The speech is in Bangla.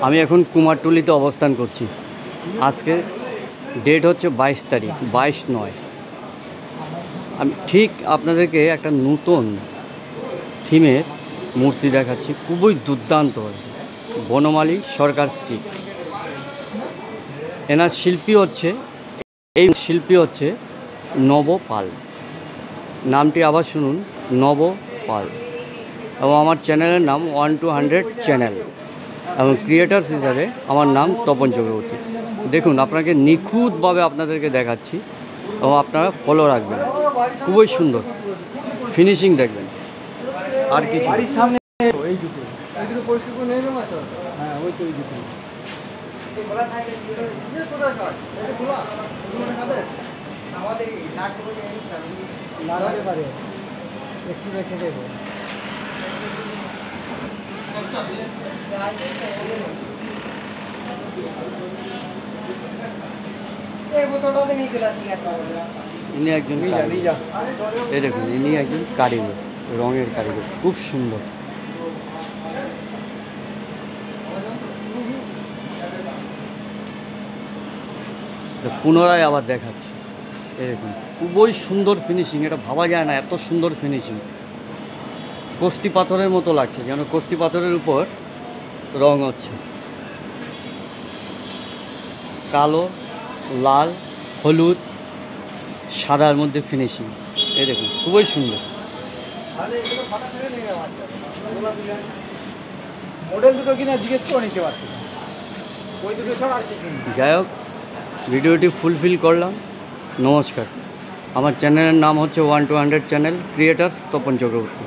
আমি এখন কুমারটুলিতে অবস্থান করছি। আজকে ডেট হচ্ছে 22 তারিখ, 22/9। আমি ঠিক আপনাদেরকে একটা নতুন থিমের মূর্তি দেখাচ্ছি, খুবই দুর্দান্ত। বনমালী সরকার স্ট্রিট। এনার শিল্পী হচ্ছে নব পাল। নামটি আবার শুনুন, নব পাল। এবং আমার চ্যানেলের নাম 1 to 100 চ্যানেল, এবং ক্রিয়েটার্স হিসাবে আমার নাম তপন চক্রবর্তী। দেখুন, আপনাকে নিখুঁতভাবে আপনাদেরকে দেখাচ্ছি এবং আপনারা ফলো রাখবেন। খুবই সুন্দর ফিনিশিং দেখবেন। আর কিছু একটু রেখে দেবো। ইনি একজন এই দেখুন, ইনি একজন কারিগর, রঙের কারিগর, খুব সুন্দর। পুনরায় আবার দেখাচ্ছি, এই দেখুন, খুবই সুন্দর ফিনিশিং। এটা ভাবা যায় না, এত সুন্দর ফিনিশিং। কষ্টি পাথরের মতো লাগছে, যেন কষ্টি পাথরের উপর রং হচ্ছে। কালো, লাল, হলুদ, সাদার মধ্যে ফিনিশিং। এই দেখুন, খুবই সুন্দর। মডেল দুটো কিনা জিজ্ঞেস করে নিতে পারছি, ওই দুটো ছাড়া আর কিছু। যাই হোক, ভিডিওটি ফুলফিল করলাম। নমস্কার। আমার চ্যানেলের নাম হচ্ছে 1 to 100 channel, creators Tapan Chakraborty.